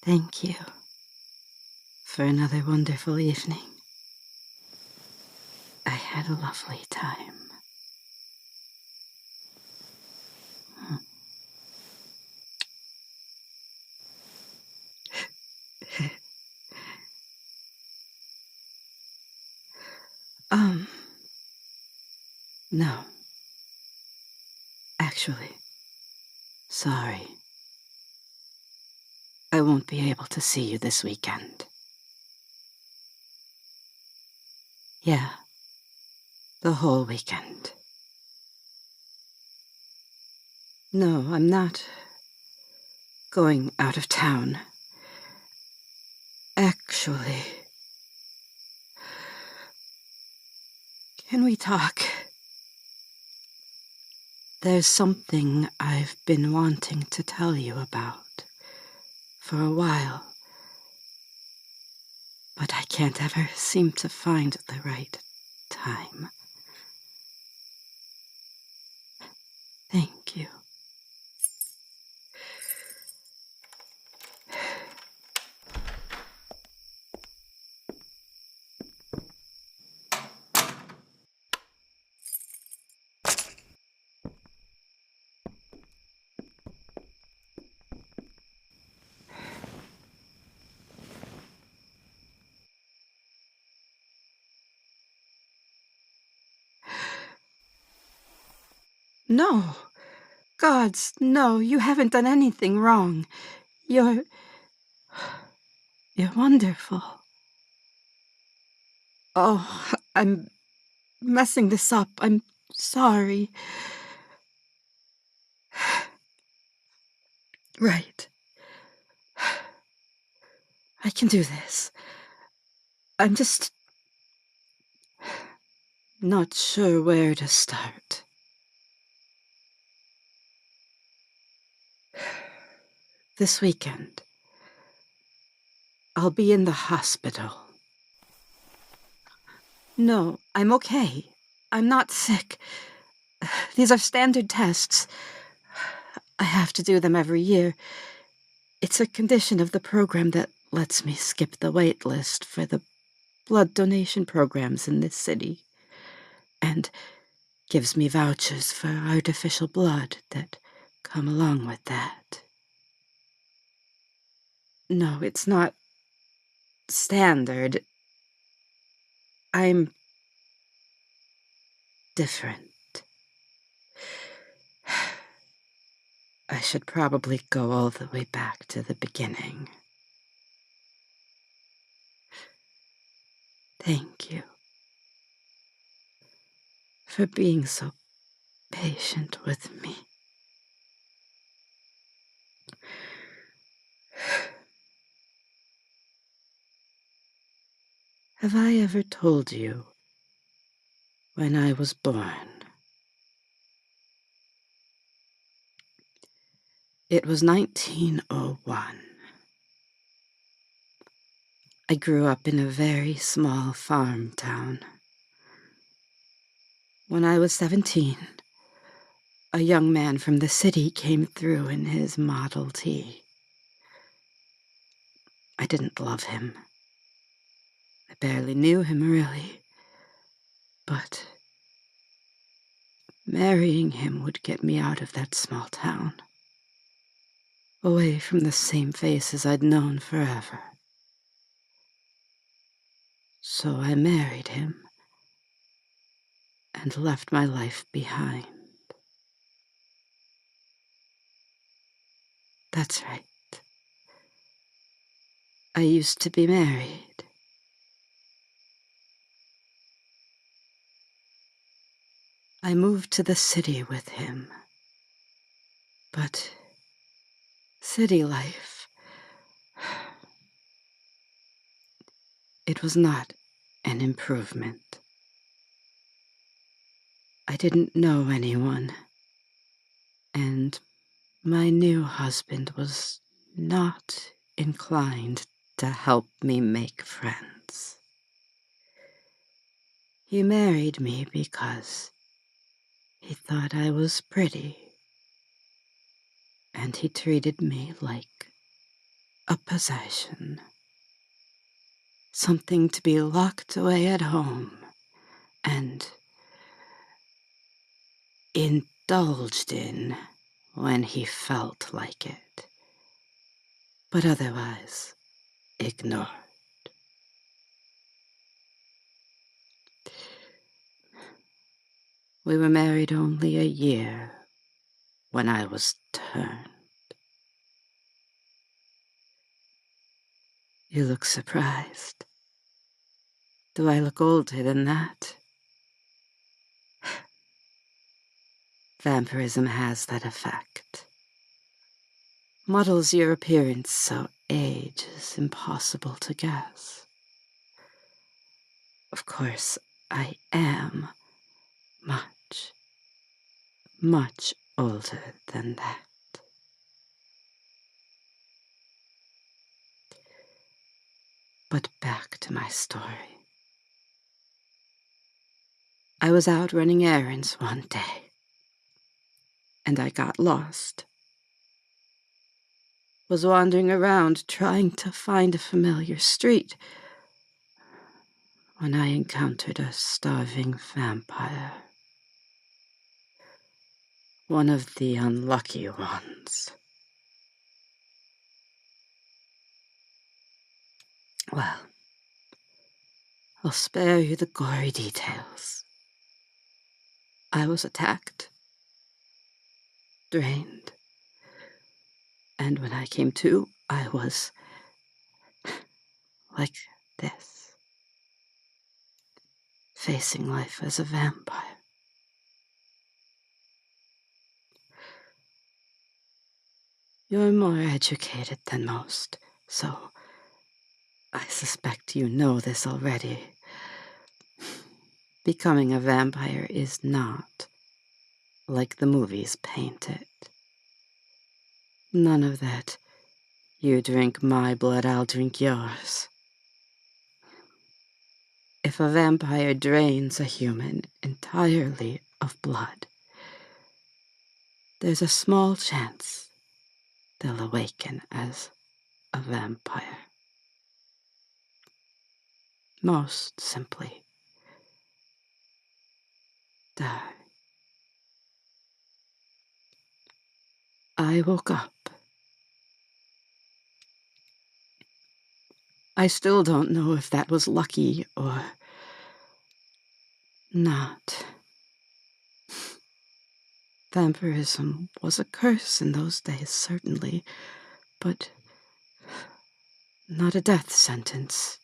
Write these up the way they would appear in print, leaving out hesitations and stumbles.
Thank you for another wonderful evening. I had a lovely time. No. Actually, sorry. I won't be able to see you this weekend. Yeah, the whole weekend. No, I'm not going out of town. Actually, can we talk? There's something I've been wanting to tell you about for a while, but I can't ever seem to find the right time. Thank you. No. Gods, no, you haven't done anything wrong. You're wonderful. Oh, I'm messing this up. I'm sorry. Right. I can do this. I'm just not sure where to start. This weekend, I'll be in the hospital. No, I'm okay. I'm not sick. These are standard tests. I have to do them every year. It's a condition of the program that lets me skip the wait list for the blood donation programs in this city, and gives me vouchers for artificial blood that come along with that. No, it's not standard. I'm different. I should probably go all the way back to the beginning. Thank you for being so patient with me. Have I ever told you when I was born? It was 1901. I grew up in a very small farm town. When I was 17, a young man from the city came through in his Model T. I didn't love him. I barely knew him, really. But marrying him would get me out of that small town, away from the same faces I'd known forever. So I married him and left my life behind. That's right. I used to be married. I moved to the city with him. But city life, it was not an improvement. I didn't know anyone, and my new husband was not inclined to help me make friends. He married me because he thought I was pretty, and he treated me like a possession. Something to be locked away at home and indulged in when he felt like it, but otherwise ignored. We were married only a year when I was turned. You look surprised. Do I look older than that? Vampirism has that effect. Muddles your appearance so age is impossible to guess. Of course, I am much, much older than that. But back to my story. I was out running errands one day, and I got lost. Was wandering around trying to find a familiar street when I encountered a starving vampire. One of the unlucky ones. Well, I'll spare you the gory details. I was attacked, drained, and when I came to, I was like this, facing life as a vampire. You're more educated than most, so I suspect you know this already. Becoming a vampire is not like the movies paint it. None of that, you drink my blood, I'll drink yours. If a vampire drains a human entirely of blood, there's a small chance they'll awaken as a vampire. Most simply, die. I woke up. I still don't know if that was lucky or not. Vampirism was a curse in those days, certainly, but not a death sentence.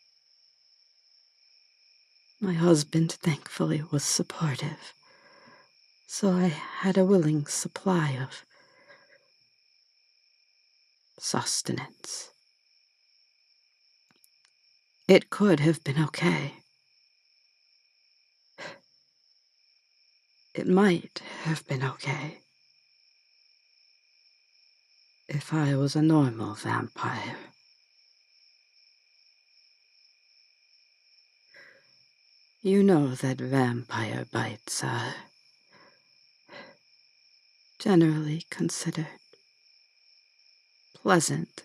My husband, thankfully, was supportive, so I had a willing supply of sustenance. It could have been okay. It might have been okay if I was a normal vampire. You know that vampire bites are generally considered pleasant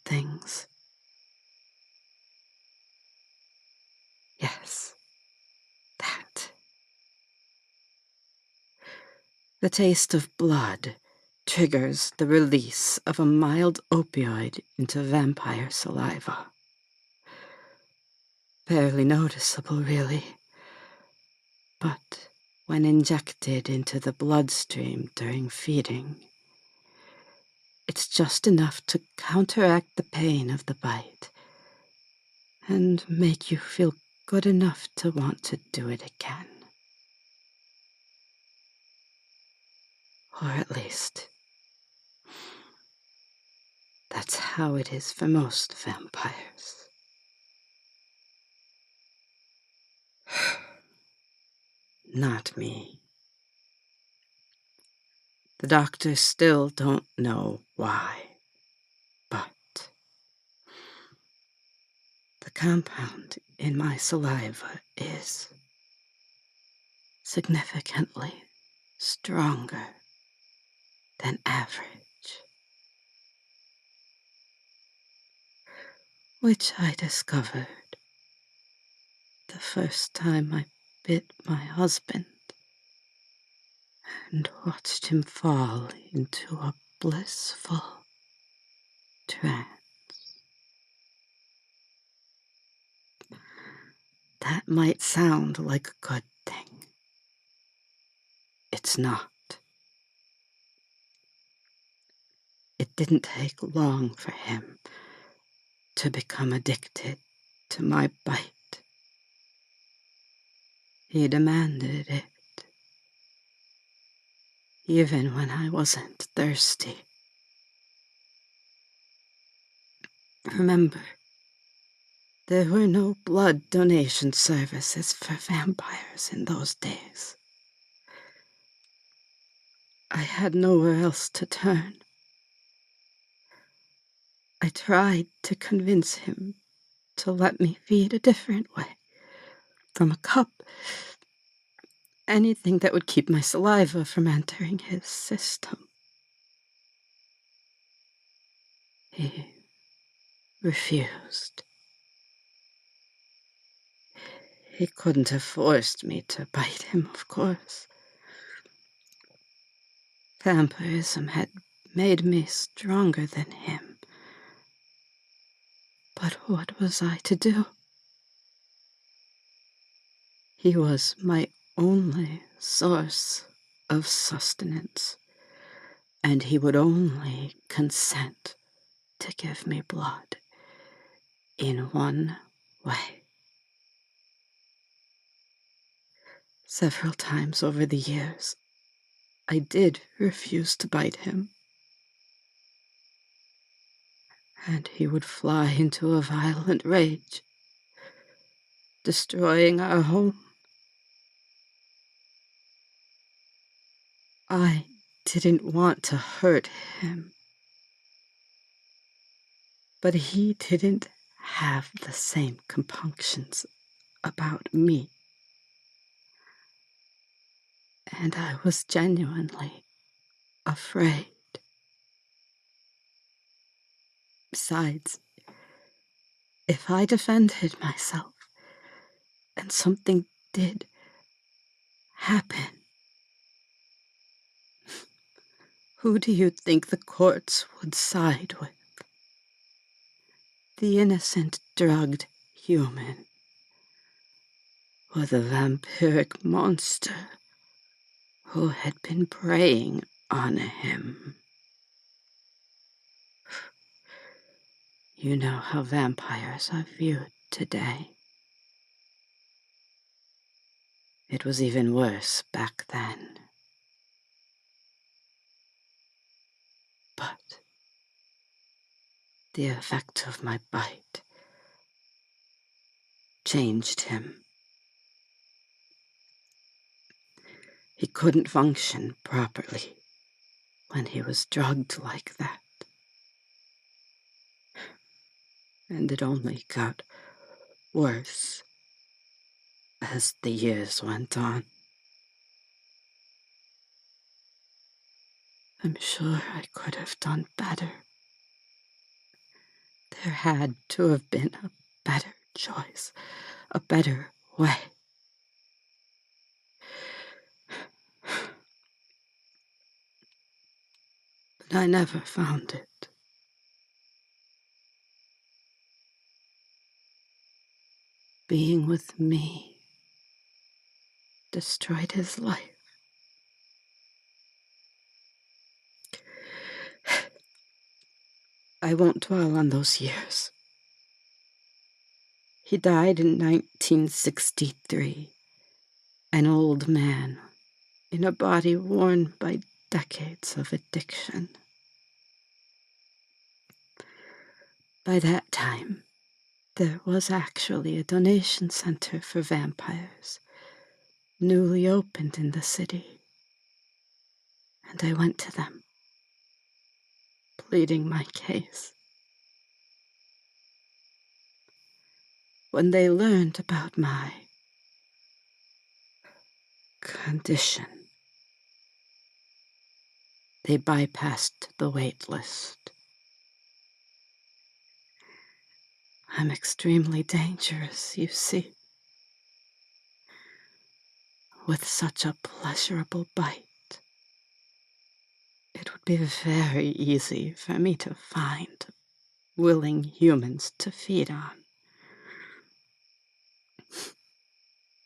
things. Yes, that. The taste of blood triggers the release of a mild opioid into vampire saliva. Barely noticeable, really. But when injected into the bloodstream during feeding, it's just enough to counteract the pain of the bite and make you feel good enough to want to do it again. Or at least, that's how it is for most vampires. Not me. The doctors still don't know why, but the compound in my saliva is significantly stronger than average. which I discovered the first time I bit my husband and watched him fall into a blissful trance. That might sound like a good thing. It's not. It didn't take long for him to become addicted to my bite. He demanded it, even when I wasn't thirsty. Remember, there were no blood donation services for vampires in those days. I had nowhere else to turn. I tried to convince him to let me feed a different way, from a cup, anything that would keep my saliva from entering his system. He refused. He couldn't have forced me to bite him, of course. Vampirism had made me stronger than him. But what was I to do? He was my only source of sustenance, and he would only consent to give me blood in one way. Several times over the years, I did refuse to bite him, and he would fly into a violent rage, destroying our home. I didn't want to hurt him, but he didn't have the same compunctions about me. And I was genuinely afraid. Besides, if I defended myself and something did happen, who do you think the courts would side with? The innocent, drugged human, or the vampiric monster who had been preying on him? You know how vampires are viewed today. It was even worse back then. But the effect of my bite changed him. He couldn't function properly when he was drugged like that. And it only got worse as the years went on. I'm sure I could have done better. There had to have been a better choice, a better way. But I never found it. Being with me destroyed his life. I won't dwell on those years. He died in 1963, an old man in a body worn by decades of addiction. By that time, there was actually a donation center for vampires, newly opened in the city, and I went to them, pleading my case. When they learned about my condition, they bypassed the wait list. I'm extremely dangerous, you see. With such a pleasurable bite, it would be very easy for me to find willing humans to feed on.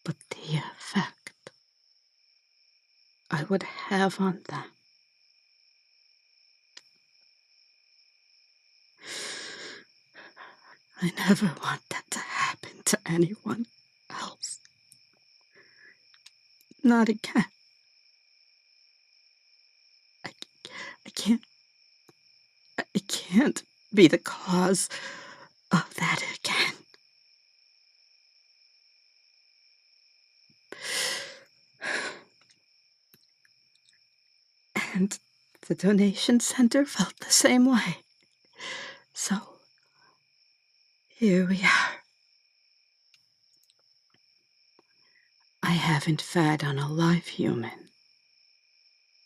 But the effect I would have on them, I never want that to happen to anyone else. Not again. I can't be the cause of that again. And the donation center felt the same way. So, here we are. I haven't fed on a live human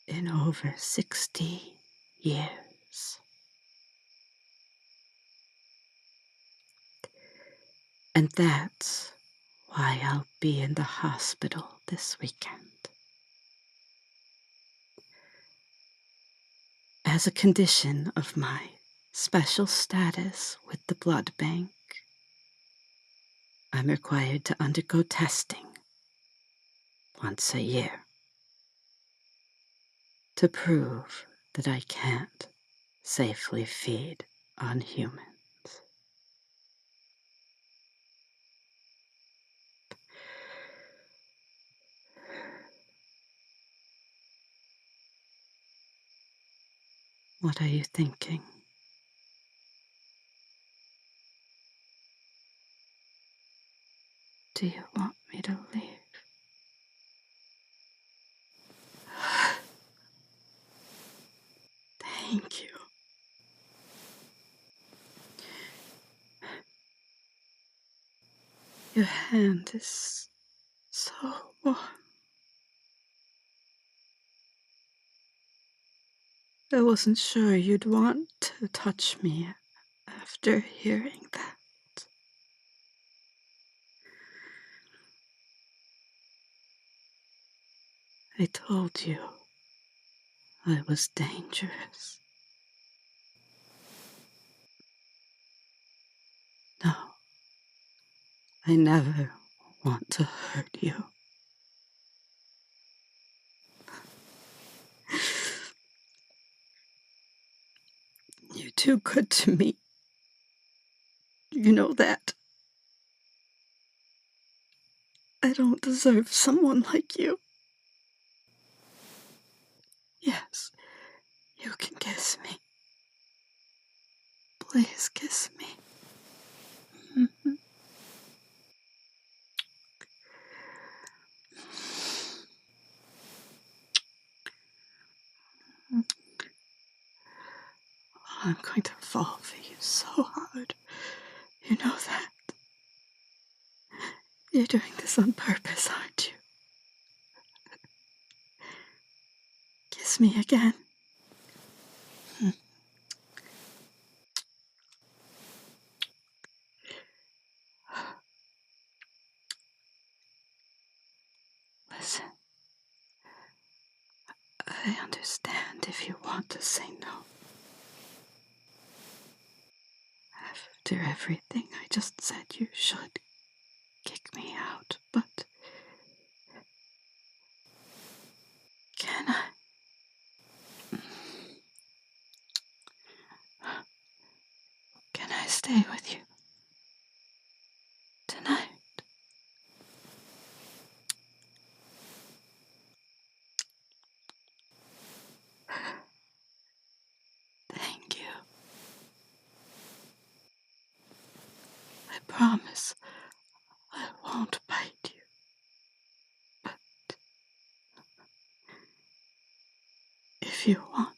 in over 60 years. And that's why I'll be in the hospital this weekend. As a condition of my special status with the blood bank, I'm required to undergo testing once a year to prove that I can't safely feed on humans. What are you thinking? Do you want me to leave? Thank you. Your hand is so warm. I wasn't sure you'd want to touch me after hearing that. I told you I was dangerous. No, I never want to hurt you. You're too good to me. You know that. I don't deserve someone like you. Yes, you can kiss me. Please kiss me. Mm-hmm. I'm going to fall for you so hard. You know that. You're doing this on purpose, aren't you? Kiss me again. Listen, I understand if you want to say no. After everything I just said, you should kick me out, but can I? Can I stay with you tonight? Thank you. I promise I won't bite you. But if you want